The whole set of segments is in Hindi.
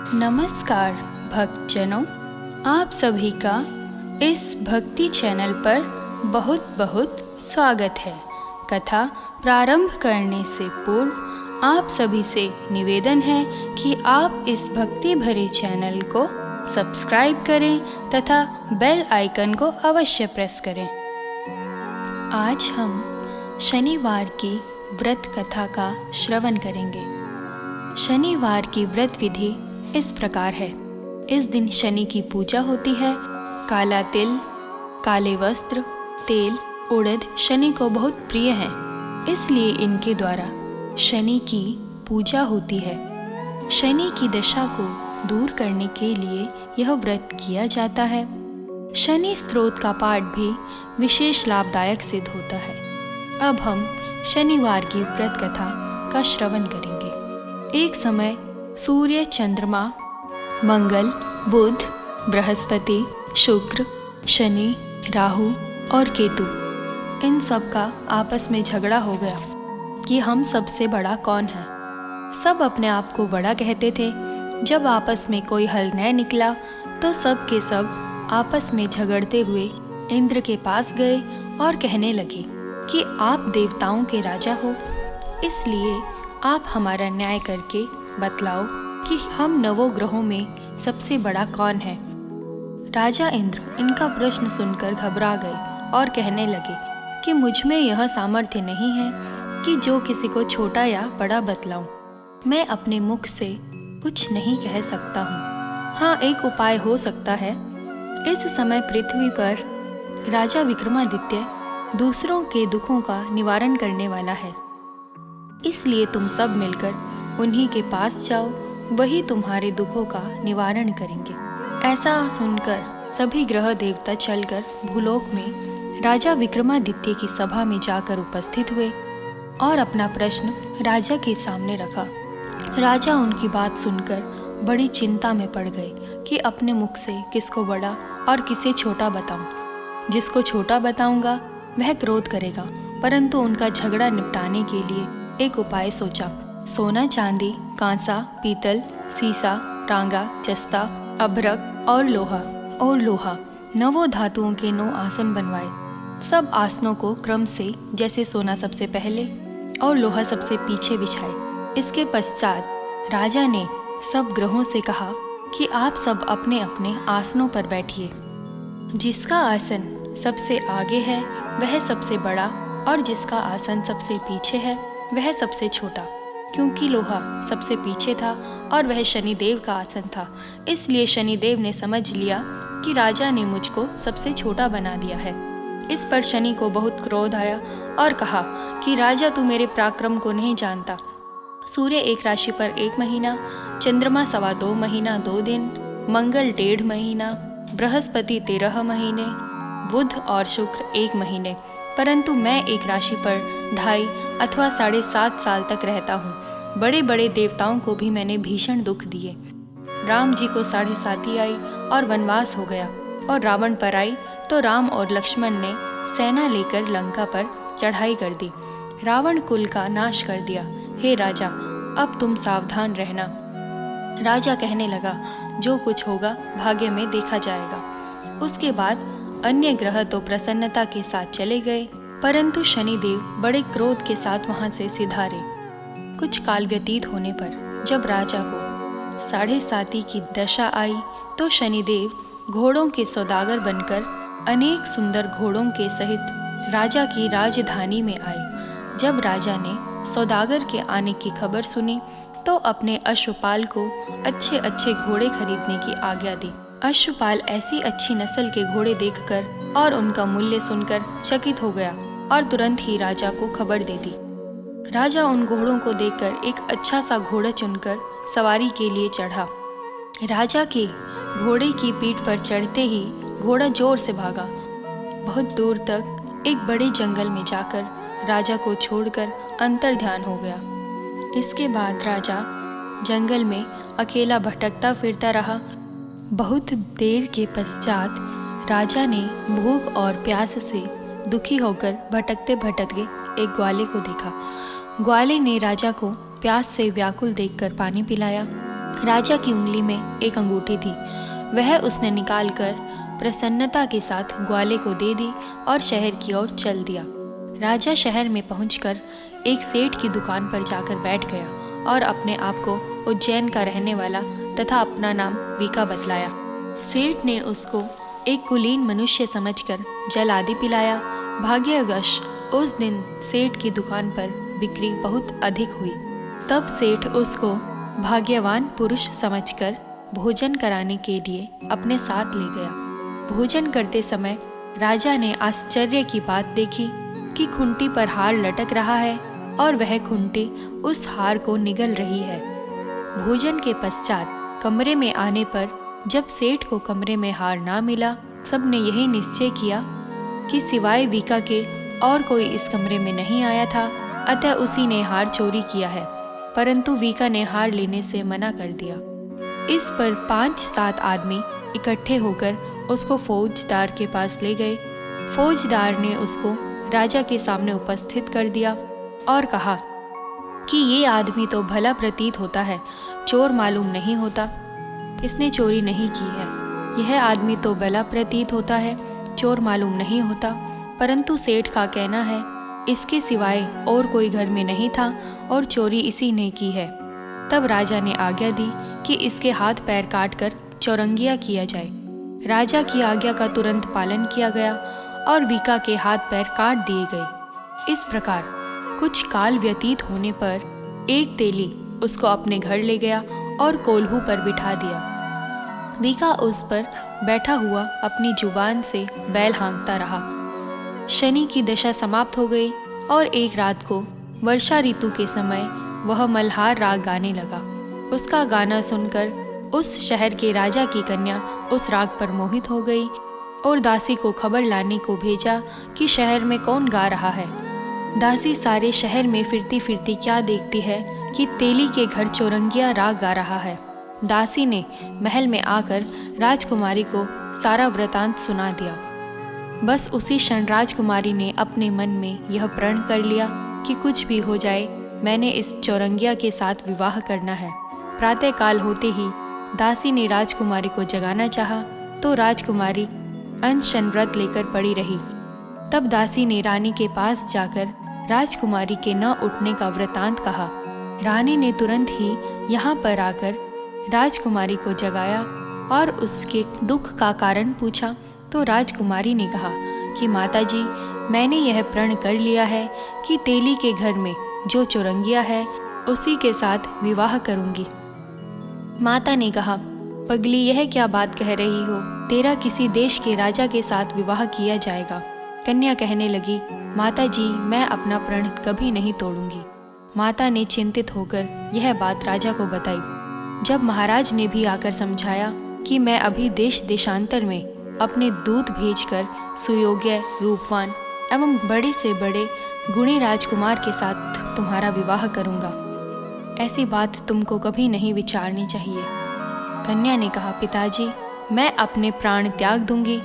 नमस्कार भक्तजनों, आप सभी का इस भक्ति चैनल पर बहुत बहुत स्वागत है। कथा प्रारंभ करने से पूर्व आप सभी से निवेदन है कि आप इस भक्ति भरे चैनल को सब्सक्राइब करें तथा बेल आइकन को अवश्य प्रेस करें। आज हम शनिवार की व्रत कथा का श्रवण करेंगे। शनिवार की व्रत विधि इस प्रकार है। इस दिन शनि की पूजा होती है। काला तिल, काले वस्त्र, तेल, उड़द शनि को बहुत प्रिय हैं, इसलिए इनके द्वारा शनि की पूजा होती है। शनि की दशा को दूर करने के लिए यह व्रत किया जाता है। शनि स्तोत्र का पाठ भी विशेष लाभदायक सिद्ध होता है। अब हम शनिवार की व्रत कथा का श्रवण करेंगे। एक समय सूर्य, चंद्रमा, मंगल, बुध, बृहस्पति, शुक्र, शनि, राहु और केतु इन सब का आपस में झगड़ा हो गया कि हम सबसे बड़ा कौन है। सब अपने आप को बड़ा कहते थे। जब आपस में कोई हल न निकला तो सब के सब आपस में झगड़ते हुए इंद्र के पास गए और कहने लगे कि आप देवताओं के राजा हो, इसलिए आप हमारा न्याय करके बतलाओ कि हम नवों ग्रहों में सबसे बड़ा कौन है। राजा इंद्र इनका प्रश्न सुनकर घबरा गए और कहने लगे कि मुझ में यह सामर्थ्य नहीं है कि जो किसी को छोटा या बड़ा बतलाऊं। मैं अपने मुख से कुछ नहीं कह सकता हूँ। हाँ, एक उपाय हो सकता है। इस समय पृथ्वी पर राजा विक्रमादित्य दूसरों के दुखों का निवारण करने वाला है, इसलिए तुम सब मिलकर उन्हीं के पास जाओ, वही तुम्हारे दुखों का निवारण करेंगे। ऐसा सुनकर सभी ग्रह देवता चलकर भूलोक में राजा विक्रमादित्य की सभा में जाकर उपस्थित हुए और अपना प्रश्न राजा के सामने रखा। राजा उनकी बात सुनकर बड़ी चिंता में पड़ गए कि अपने मुख से किसको बड़ा और किसे छोटा बताऊं। जिसको छोटा बताऊंगा वह क्रोध करेगा, परंतु उनका झगड़ा निपटाने के लिए एक उपाय सोचा। सोना, चांदी, कांसा, पीतल, सीसा, टांगा, जस्ता, अभ्रक और लोहा 9 धातुओं के 9 आसन बनवाए। सब आसनों को क्रम से, जैसे सोना सबसे पहले और लोहा सबसे पीछे बिछाए। इसके पश्चात राजा ने सब ग्रहों से कहा कि आप सब अपने अपने आसनों पर बैठिए। जिसका आसन सबसे आगे है वह सबसे बड़ा और जिसका आसन सबसे पीछे है वह सबसे छोटा। क्योंकि लोहा सबसे पीछे था और वह शनिदेव का आसन था, इसलिए शनिदेव ने समझ लिया कि राजा ने मुझको सबसे छोटा बना दिया है। इस पर शनि को बहुत क्रोध आया और कहा कि राजा, तू मेरे पराक्रम को नहीं जानता। सूर्य एक राशि पर 1 महीना, चंद्रमा 2.25 महीना 2 दिन, मंगल 1.5 महीना, बृहस्पति 13 महीने, बुध और शुक्र 1 महीने, परंतु मैं एक राशि पर 2.5 अथवा 7.5 साल तक रहता हूँ। बड़े बड़े देवताओं को भी मैंने भीषण दुख दिए। राम जी को 7.5 आई और वनवास हो गया, और रावण पर आई तो राम और लक्ष्मण ने सेना लेकर लंका पर चढ़ाई कर दी, रावण कुल का नाश कर दिया। हे राजा, अब तुम सावधान रहना। राजा कहने लगा, जो कुछ होगा भाग्य में देखा जाएगा। उसके बाद अन्य ग्रह तो प्रसन्नता के साथ चले गए, परंतु शनिदेव बड़े क्रोध के साथ वहां से सिधारे। कुछ काल व्यतीत होने पर जब राजा को 7.5 की दशा आई तो शनिदेव घोड़ों के सौदागर बनकर अनेक सुंदर घोड़ों के सहित राजा की राजधानी में आए। जब राजा ने सौदागर के आने की खबर सुनी तो अपने अश्वपाल को अच्छे अच्छे घोड़े खरीदने की आज्ञा दी। अश्वपाल ऐसी अच्छी नस्ल के घोड़े देखकर और उनका मूल्य सुनकर चकित हो गया और तुरंत ही राजा को खबर दे दी। राजा उन घोड़ों को देखकर एक अच्छा सा घोड़ा चुनकर सवारी के लिए चढ़ा। राजा के घोड़े की पीठ पर चढ़ते ही घोड़ा जोर से भागा। बहुत दूर तक एक बड़े जंगल में जाकर राजा को छोड़कर अंतर्ध्यान हो गया। इसके बाद राजा जंगल में अकेला भटकता फिरता रहा। बहुत देर के पश्चात राजा ने भूख और प्यास से दुखी होकर भटकते भटकते एक ग्वाले को देखा। ग्वाले ने राजा को प्यास से व्याकुल देखकर पानी पिलाया। राजा की उंगली में एक अंगूठी थी। वह उसने निकालकर प्रसन्नता के साथ ग्वाले को दे दी और शहर की ओर चल दिया। राजा शहर में पहुंचकर एक सेठ की दुकान पर जाकर बैठ गया और अपने आप को उज्जैन का रहने वाला तथा अपना नाम वीका बतलाया। सेठ ने उसको एक कुलीन मनुष्य समझकर जल आदि पिलाया। भाग्यवश उस दिन सेठ की दुकान पर बिक्री बहुत अधिक हुई। तब सेठ उसको भाग्यवान पुरुष समझकर भोजन कराने के लिए अपने साथ ले गया। भोजन करते समय राजा ने आश्चर्य की बात देखी कि खूंटी पर हार लटक रहा है और वह खूंटी उस हार को निगल रही है। भोजन के पश्चात कमरे में आने पर जब सेठ को कमरे में हार ना मिला, सबने यही निश्चय किया कि सिवाय वीका के और कोई इस कमरे में नहीं आया था, अतः उसी ने हार चोरी किया है। परंतु वीका ने हार लेने से मना कर दिया। इस पर 5-7 आदमी इकट्ठे होकर उसको फौजदार के पास ले गए। फौजदार ने उसको राजा के सामने उपस्थित कर दिया और कहा कि ये आदमी तो भला प्रतीत होता है, चोर मालूम नहीं होता, इसने चोरी नहीं की है। यह आदमी तो भला प्रतीत होता है, चोर मालूम नहीं होता, परंतु सेठ का कहना है इसके सिवाय और कोई घर में नहीं था और चोरी इसी ने की है। तब राजा ने आज्ञा दी कि इसके हाथ पैर काटकर चौरंगिया किया जाए। राजा की आज्ञा का तुरंत पालन किया गया और वीका के हाथ पैर काट दिए गए। इस प्रकार कुछ काल व्यतीत होने पर एक तेली उसको अपने घर ले गया और कोल्हू पर बिठा दिया। वीका उस पर बैठा हुआ अपनी जुबान से बैल हाँकता रहा। शनि की दशा समाप्त हो गई और एक रात को वर्षा ऋतु के समय वह मल्हार राग गाने लगा। उसका गाना सुनकर उस शहर के राजा की कन्या उस राग पर मोहित हो गई और दासी को खबर लाने को भेजा कि शहर में कौन गा रहा है। दासी सारे शहर में फिरती फिरती क्या देखती है कि तेली के घर चौरंगिया राग गा रहा है। दासी ने महल में आकर राजकुमारी को सारा वृतांत सुना दिया। बस उसी क्षण राजकुमारी ने अपने मन में यह प्रण कर लिया कि कुछ भी हो जाए, मैंने इस चौरंगिया के साथ विवाह करना है। प्रातःकाल होते ही दासी ने राजकुमारी को जगाना चाहा तो राजकुमारी अनशन व्रत लेकर पड़ी रही। तब दासी ने रानी के पास जाकर राजकुमारी के न उठने का वृतांत कहा। रानी ने तुरंत ही यहाँ पर आकर राजकुमारी को जगाया और उसके दुख का कारण पूछा तो राजकुमारी ने कहा कि माताजी, मैंने यह प्रण कर लिया है कि तेली के घर में जो चौरंगिया है उसी के साथ विवाह करूंगी। माता ने कहा, पगली, यह क्या बात कह रही हो? तेरा किसी देश के राजा के साथ विवाह किया जाएगा। कन्या कहने लगी, माताजी, मैं अपना प्रण कभी नहीं तोड़ूंगी। माता ने चिंतित होकर यह बात राजा को बताई। जब महाराज ने भी आकर समझाया कि मैं अभी देश देशांतर में अपने दूत भेजकर सुयोग्य, रूपवान एवं बड़े से बड़े गुणी राजकुमार के साथ तुम्हारा विवाह करूंगा, ऐसी बात तुमको कभी नहीं विचारनी चाहिए। कन्या ने कहा, पिताजी, मैं अपने प्राण त्याग दूंगी,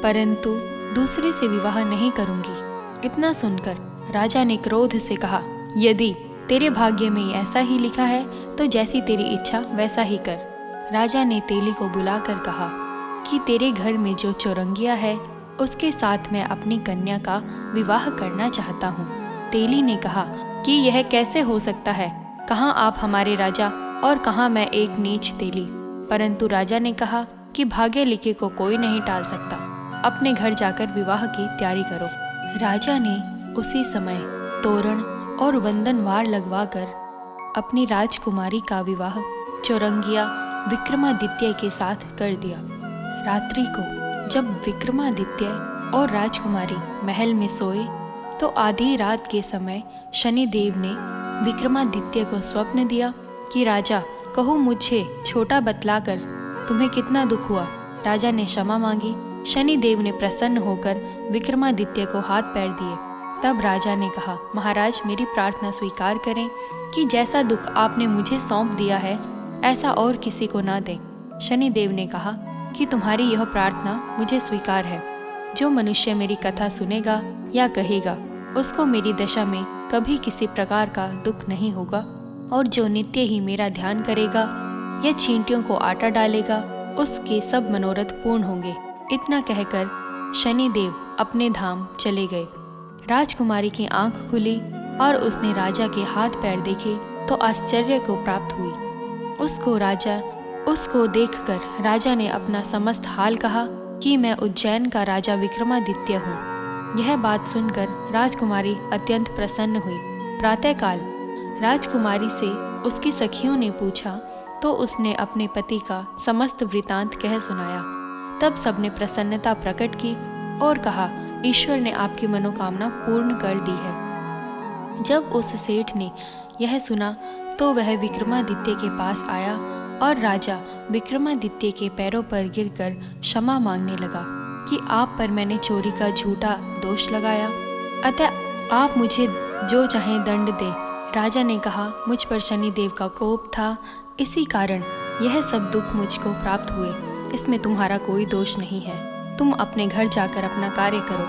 परंतु दूसरे से विवाह नहीं करूंगी। इतना सुनकर राजा ने क्रोध से कहा, यदि तेरे भाग्य में ऐसा ही लिखा है तो जैसी तेरी इच्छा वैसा ही कर। राजा ने तेली को बुलाकर कहा कि तेरे घर में जो चौरंगिया है उसके साथ मैं अपनी कन्या का विवाह करना चाहता हूँ। तेली ने कहा कि यह कैसे हो सकता है? कहाँ आप हमारे राजा और कहाँ मैं एक नीच तेली। परंतु राजा ने कहा कि भाग्य लिखे को कोई नहीं टाल सकता, अपने घर जाकर विवाह की तैयारी करो। राजा ने उसी समय तोरण और वंदनवार लगवाकर अपनी राजकुमारी का विवाह चौरंगिया विक्रमादित्य के साथ कर दिया। रात्रि को जब विक्रमादित्य और राजकुमारी महल में सोए तो आधी रात के समय शनिदेव ने विक्रमादित्य को स्वप्न दिया कि राजा, कहो मुझे छोटा बतलाकर तुम्हें कितना दुख हुआ। राजा ने क्षमा मांगी। शनिदेव ने प्रसन्न होकर विक्रमादित्य को हाथ पैर दिए। तब राजा ने कहा, महाराज, मेरी प्रार्थना स्वीकार करें कि जैसा दुख आपने मुझे सौंप दिया है ऐसा और किसी को ना दें। शनिदेव ने कहा कि तुम्हारी यह प्रार्थना मुझे स्वीकार है। जो मनुष्य मेरी कथा सुनेगा या कहेगा उसको मेरी दशा में कभी किसी प्रकार का दुख नहीं होगा, और जो नित्य ही मेरा ध्यान करेगा या चींटियों को आटा डालेगा उसके सब मनोरथ पूर्ण होंगे। इतना कहकर शनिदेव अपने धाम चले गए। राजकुमारी की आंख खुली और उसने राजा के हाथ पैर देखे तो आश्चर्य को प्राप्त हुई। उसको देखकर राजा ने अपना समस्त हाल कहा कि मैं उज्जैन का राजा विक्रमादित्य हूँ। यह बात सुनकर राजकुमारी अत्यंत प्रसन्न हुई। प्रातःकाल राजकुमारी से उसकी सखियों ने पूछा तो उसने अपने पति का समस्त वृतांत कह सुनाया। तब सबने प्रसन्नता प्रकट की और कहा, ईश्वर ने आपकी मनोकामना पूर्ण कर दी है। जब उस सेठ ने यह सुना तो वह विक्रमादित्य के पास आया और राजा विक्रमादित्य के पैरों पर गिरकर क्षमा मांगने लगा कि आप पर मैंने चोरी का झूठा दोष लगाया, अतः आप मुझे जो चाहें दंड दे। राजा ने कहा, मुझ पर शनिदेव का कोप था, इसी कारण यह सब दुख मुझको प्राप्त हुए। इसमें तुम्हारा कोई दोष नहीं है, तुम अपने घर जाकर अपना कार्य करो।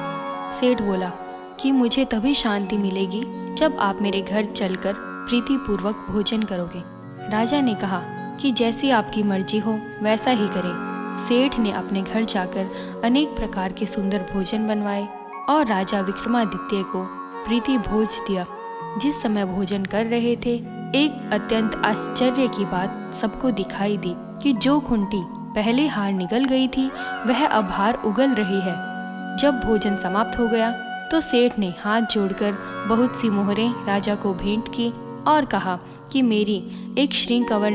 सेठ बोला कि मुझे तभी शांति मिलेगी जब आप मेरे घर चलकर प्रीतिपूर्वक भोजन करोगे। राजा ने कहा कि जैसी आपकी मर्जी हो वैसा ही करें। सेठ ने अपने घर जाकर अनेक प्रकार के सुंदर भोजन बनवाए और राजा विक्रमादित्य को प्रीति भोज दिया। जिस समय भोजन कर रहे थे, एक अत्यंत आश्चर्य की बात सबको दिखाई दी कि जो खूंटी पहले हार निगल गई थी वह अब हार उगल रही है। जब भोजन समाप्त हो गया तो सेठ ने हाथ जोड़कर बहुत सी मोहरें राजा को भेंट की और कहा कि मेरी श्री कंवर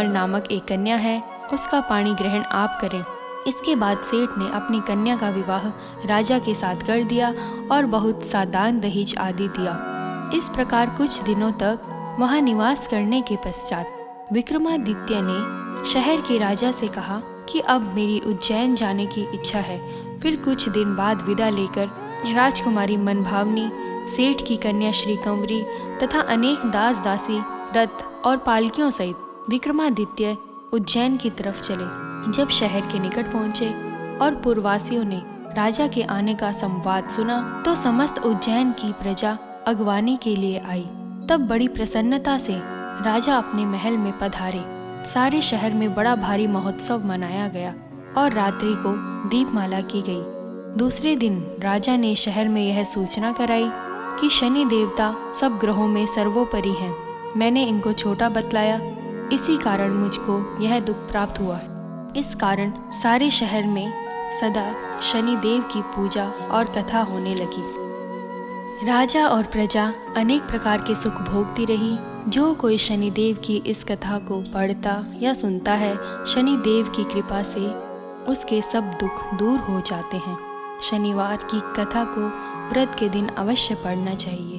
नामक एक कन्या है, उसका पाणी ग्रहण आप करें। इसके बाद सेठ ने अपनी कन्या का विवाह राजा के साथ कर दिया और बहुत सा दान दहेज आदि दिया। इस प्रकार कुछ दिनों तक वहाँ निवास करने के पश्चात विक्रमादित्य ने शहर के राजा से कहा कि अब मेरी उज्जैन जाने की इच्छा है। फिर कुछ दिन बाद विदा लेकर राजकुमारी मनभावनी, सेठ की कन्या श्री कंवरी तथा अनेक दास दासी, रथ और पालकियों सहित विक्रमादित्य उज्जैन की तरफ चले। जब शहर के निकट पहुँचे और पुरवासियों ने राजा के आने का संवाद सुना तो समस्त उज्जैन की प्रजा अगवानी के लिए आई। तब बड़ी प्रसन्नता से राजा अपने महल में पधारे। सारे शहर में बड़ा भारी महोत्सव मनाया गया और रात्रि को दीपमाला की गई। दूसरे दिन राजा ने शहर में यह सूचना कराई कि शनि देवता सब ग्रहों में सर्वोपरि हैं। मैंने इनको छोटा बतलाया, इसी कारण मुझको यह दुख प्राप्त हुआ। इस कारण सारे शहर में सदा शनि देव की पूजा और कथा होने लगी। राजा और प्रजा अनेक प्रकार के सुख भोगती रही। जो कोई शनिदेव की इस कथा को पढ़ता या सुनता है, शनिदेव की कृपा से उसके सब दुख दूर हो जाते हैं। शनिवार की कथा को व्रत के दिन अवश्य पढ़ना चाहिए।